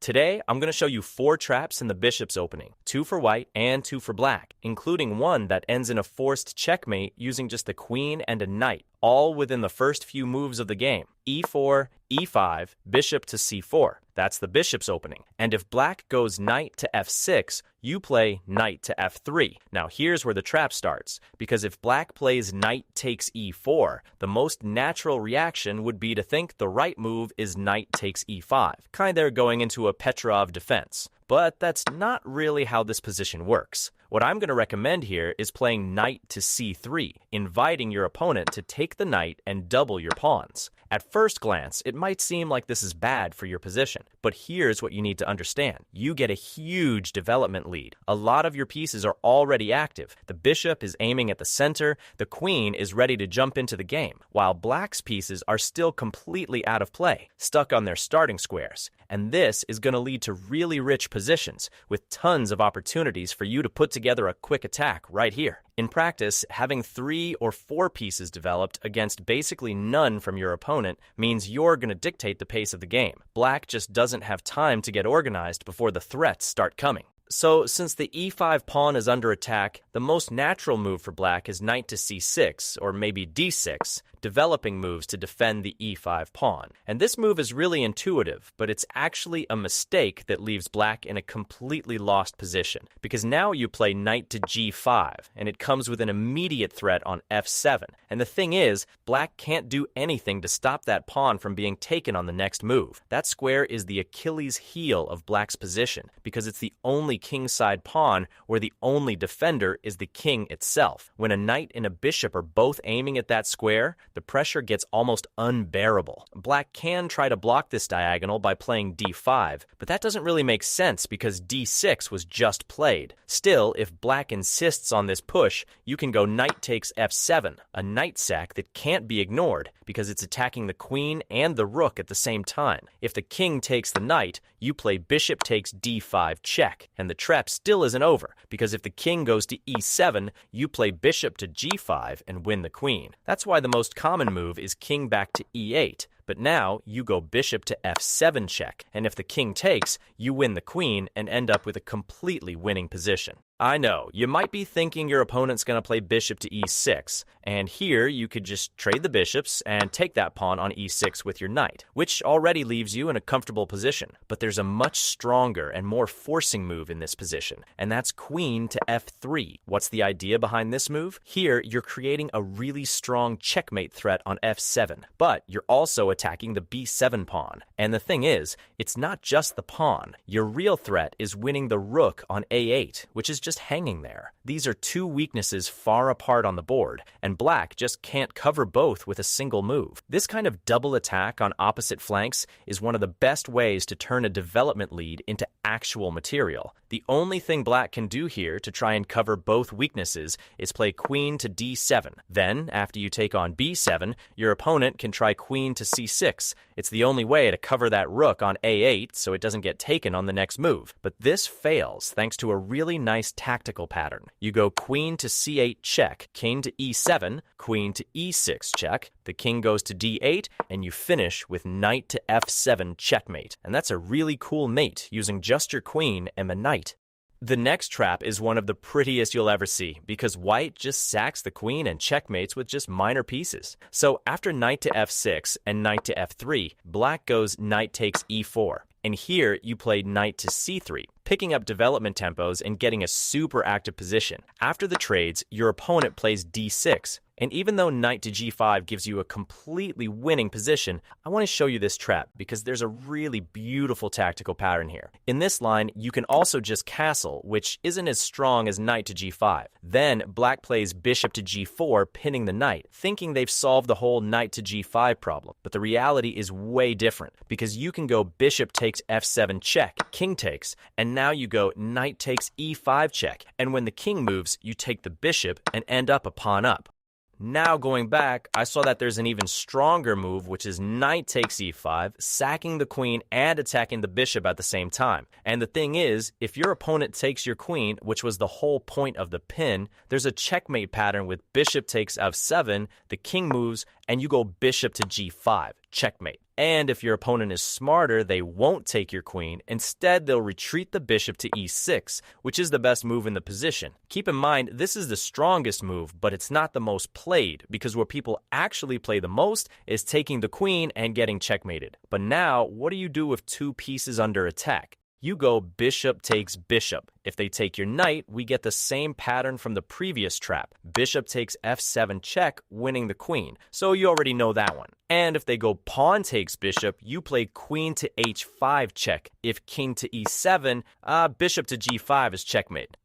Today, I'm going to show you 4 traps in the bishop's opening, 2 for white and 2 for black, including one that ends in a forced checkmate using just the queen and a knight, all within the first few moves of the game. e4, e5, bishop to c4. That's the bishop's opening. And if black goes knight to f6, you play knight to f3. Now here's where the trap starts, because if black plays knight takes e4, the most natural reaction would be to think the right move is knight takes e5, kinda going into a Petrov defense. But that's not really how this position works. What I'm going to recommend here is playing knight to c3, inviting your opponent to take the knight and double your pawns. At first glance, it might seem like this is bad for your position, but here's what you need to understand. You get a huge development lead. A lot of your pieces are already active. The bishop is aiming at the center, the queen is ready to jump into the game, while black's pieces are still completely out of play, stuck on their starting squares. And this is going to lead to really rich positions, with tons of opportunities for you to put together a quick attack right here. In practice, having 3 or 4 pieces developed against basically none from your opponent means you're going to dictate the pace of the game. Black just doesn't have time to get organized before the threats start coming. So, since the e5 pawn is under attack, the most natural move for black is knight to c6, or maybe d6, developing moves to defend the e5 pawn. And this move is really intuitive, but it's actually a mistake that leaves black in a completely lost position, because now you play knight to g5, and it comes with an immediate threat on f7. And the thing is, black can't do anything to stop that pawn from being taken on the next move. That square is the Achilles heel of black's position, because it's the only kingside pawn where the only defender is the king itself. When a knight and a bishop are both aiming at that square, the pressure gets almost unbearable. Black can try to block this diagonal by playing d5, but that doesn't really make sense because d6 was just played. Still, if black insists on this push, you can go knight takes f7, a knight sack that can't be ignored because it's attacking the queen and the rook at the same time. If the king takes the knight, you play bishop takes d5 check, and the trap still isn't over, because if the king goes to e7, you play bishop to g5 and win the queen. That's why the most common move is king back to e8, but now you go bishop to f7 check, and if the king takes, you win the queen and end up with a completely winning position. I know, you might be thinking your opponent's going to play bishop to e6, and here you could just trade the bishops and take that pawn on e6 with your knight, which already leaves you in a comfortable position. But there's a much stronger and more forcing move in this position, and that's queen to f3. What's the idea behind this move? Here, you're creating a really strong checkmate threat on f7, but you're also attacking the b7 pawn. And the thing is, it's not just the pawn. Your real threat is winning the rook on a8, which is just hanging there. These are 2 weaknesses far apart on the board, and black just can't cover both with a single move. This kind of double attack on opposite flanks is one of the best ways to turn a development lead into actual material. The only thing black can do here to try and cover both weaknesses is play queen to d7. Then, after you take on b7, your opponent can try queen to c6. It's the only way to cover that rook on a8 so it doesn't get taken on the next move. But this fails thanks to a really nice tactical pattern. You go queen to c8 check, king to e7, queen to e6 check, the king goes to d8, and you finish with knight to f7 checkmate. And that's a really cool mate using just your queen and the knight. The next trap is one of the prettiest you'll ever see, because white just sacks the queen and checkmates with just minor pieces. So after knight to f6 and knight to f3, black goes knight takes e4. And here you play knight to c3, picking up development tempos and getting a super active position. After the trades, your opponent plays d6. And even though knight to g5 gives you a completely winning position, I want to show you this trap because there's a really beautiful tactical pattern here. In this line, you can also just castle, which isn't as strong as knight to g5. Then black plays bishop to g4, pinning the knight, thinking they've solved the whole knight to g5 problem. But the reality is way different, because you can go bishop takes f7 check, king takes, and now you go knight takes e5 check. And when the king moves, you take the bishop and end up a pawn up. Now going back, I saw that there's an even stronger move, which is knight takes e5, sacking the queen and attacking the bishop at the same time. And the thing is, if your opponent takes your queen, which was the whole point of the pin, there's a checkmate pattern with bishop takes f7, the king moves, and you go bishop to g5, checkmate. And if your opponent is smarter, they won't take your queen. Instead, they'll retreat the bishop to e6, which is the best move in the position. Keep in mind, this is the strongest move, but it's not the most played, because where people actually play the most is taking the queen and getting checkmated. But now, what do you do with two pieces under attack? You go bishop takes bishop. If they take your knight, we get the same pattern from the previous trap. Bishop takes f7 check, winning the queen. So you already know that one. And if they go pawn takes bishop, you play queen to h5 check. If king to e7, bishop to g5 is checkmate.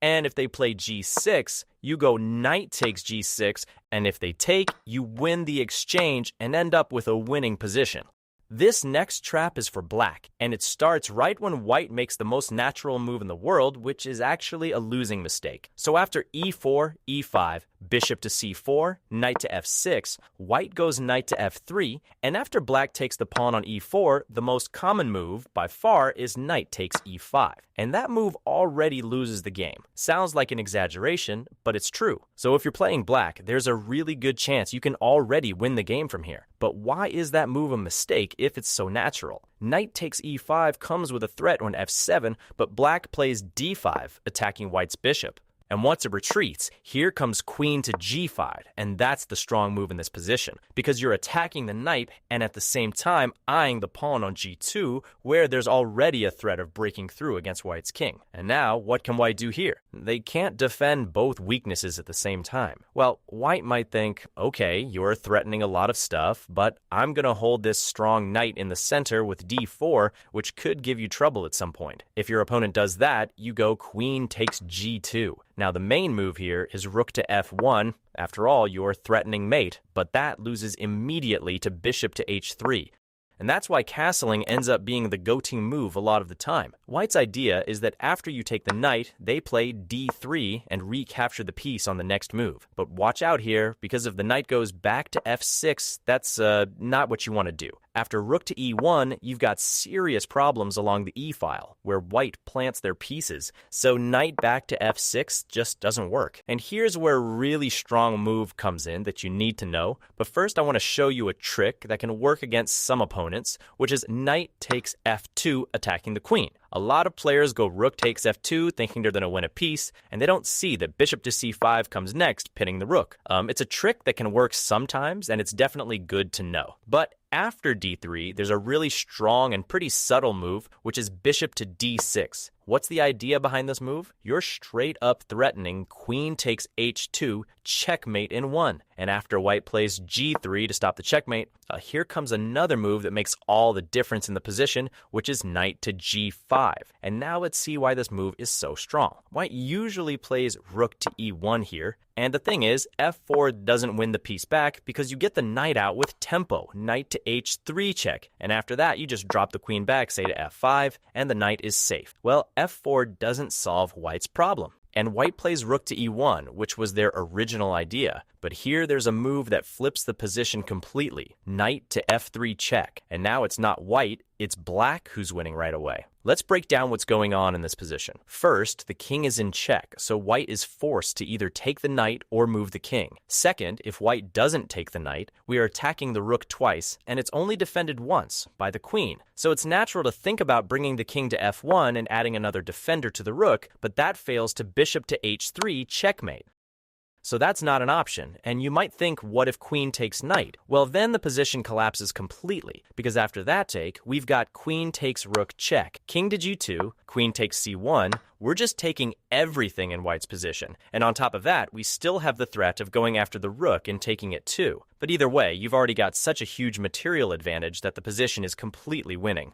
And if they play g6, you go knight takes g6, and if they take, you win the exchange and end up with a winning position. This next trap is for black, and it starts right when white makes the most natural move in the world, which is actually a losing mistake. So after e4, e5, bishop to c4, knight to f6, white goes knight to f3, and after black takes the pawn on e4, the most common move, by far, is knight takes e5. And that move already loses the game. Sounds like an exaggeration, but it's true. So if you're playing black, there's a really good chance you can already win the game from here. But why is that move a mistake if it's so natural? Knight takes e5 comes with a threat on f7, but black plays d5, attacking white's bishop. And once it retreats, here comes queen to g5, and that's the strong move in this position, because you're attacking the knight and at the same time eyeing the pawn on g2, where there's already a threat of breaking through against white's king. And now, what can white do here? They can't defend both weaknesses at the same time. Well, white might think, okay, you're threatening a lot of stuff, but I'm going to hold this strong knight in the center with d4, which could give you trouble at some point. If your opponent does that, you go queen takes g2. Now, the main move here is rook to f1. After all, you're threatening mate, but that loses immediately to bishop to h3. And that's why castling ends up being the go-to move a lot of the time. White's idea is that after you take the knight, they play d3 and recapture the piece on the next move. But watch out here, because if the knight goes back to f6, that's not what you want to do. After rook to e1, you've got serious problems along the e-file, where white plants their pieces, so knight back to f6 just doesn't work. And here's where a really strong move comes in that you need to know, but first I want to show you a trick that can work against some opponents, which is knight takes f2, attacking the queen. A lot of players go rook takes f2 thinking they're going to win a piece, and they don't see that bishop to c5 comes next, pinning the rook. It's a trick that can work sometimes, and it's definitely good to know. But after d3, there's a really strong and pretty subtle move, which is bishop to d6. What's the idea behind this move? You're straight up threatening queen takes h2, checkmate in one. And after white plays g3 to stop the checkmate, here comes another move that makes all the difference in the position, which is knight to g5. And now let's see why this move is so strong. White usually plays rook to e1 here, and the thing is, f4 doesn't win the piece back because you get the knight out with tempo, knight to h3 check, and after that you just drop the queen back, say to f5, and the knight is safe. Well, f4 doesn't solve white's problem. And white plays rook to e1, which was their original idea. But here there's a move that flips the position completely. Knight to f3 check. And now it's not white, it's black who's winning right away. Let's break down what's going on in this position. First, the king is in check, so white is forced to either take the knight or move the king. Second, if white doesn't take the knight, we are attacking the rook twice, and it's only defended once, by the queen. So it's natural to think about bringing the king to f1 and adding another defender to the rook, but that fails to bishop to h3 checkmate. So that's not an option, and you might think, what if queen takes knight? Well, then the position collapses completely, because after that take, we've got queen takes rook check, king to g2, queen takes c1, we're just taking everything in white's position, and on top of that, we still have the threat of going after the rook and taking it too. But either way, you've already got such a huge material advantage that the position is completely winning.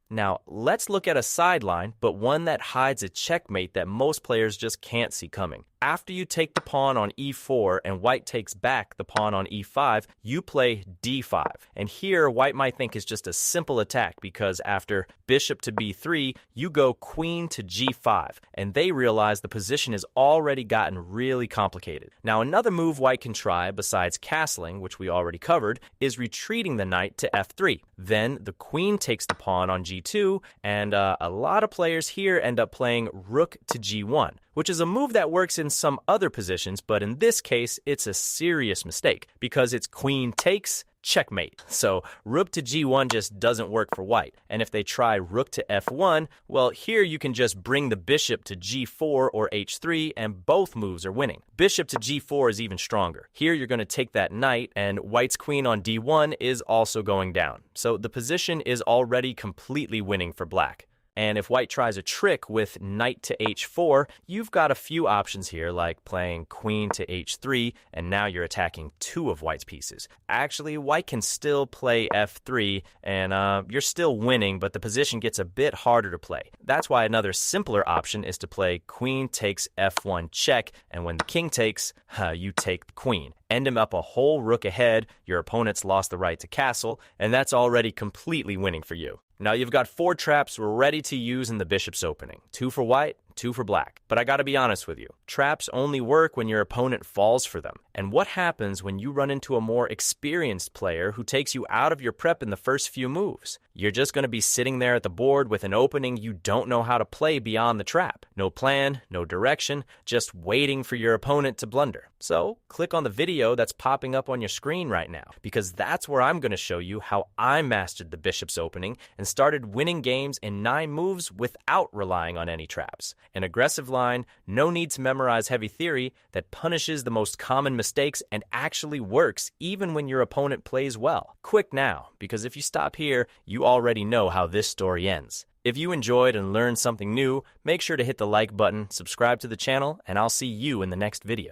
Now, let's look at a sideline, but one that hides a checkmate that most players just can't see coming. After you take the pawn on e4 and white takes back the pawn on e5, you play d5. And here, white might think is just a simple attack because after bishop to b3, you go queen to g5. And they realize the position has already gotten really complicated. Now, another move white can try, besides castling, which we already covered, is retreating the knight to f3. Then the queen takes the pawn on g2, and a lot of players here end up playing rook to g1, which is a move that works in some other positions, but in this case, it's a serious mistake because it's queen takes, checkmate. So rook to g1 just doesn't work for white. And if they try rook to f1, well, here you can just bring the bishop to g4 or h3, and both moves are winning. Bishop to g4 is even stronger. Here you're going to take that knight, and white's queen on d1 is also going down. So the position is already completely winning for black. And if white tries a trick with knight to h4, you've got a few options here, like playing queen to h3, and now you're attacking two of white's pieces. Actually, white can still play f3, and you're still winning, but the position gets a bit harder to play. That's why another simpler option is to play queen takes f1 check, and when the king takes, you take the queen. End him up a whole rook ahead, your opponent's lost the right to castle, and that's already completely winning for you. Now you've got 4 traps ready to use in the bishop's opening. 2 for white, 2 for black. But I gotta be honest with you, traps only work when your opponent falls for them. And what happens when you run into a more experienced player who takes you out of your prep in the first few moves? You're just gonna be sitting there at the board with an opening you don't know how to play beyond the trap. No plan, no direction, just waiting for your opponent to blunder. So click on the video that's popping up on your screen right now, because that's where I'm gonna show you how I mastered the bishop's opening and started winning games in 9 moves without relying on any traps. An aggressive line, no need to memorize heavy theory, that punishes the most common mistakes and actually works even when your opponent plays well. Quick now, because if you stop here, you already know how this story ends. If you enjoyed and learned something new, make sure to hit the like button, subscribe to the channel, and I'll see you in the next video.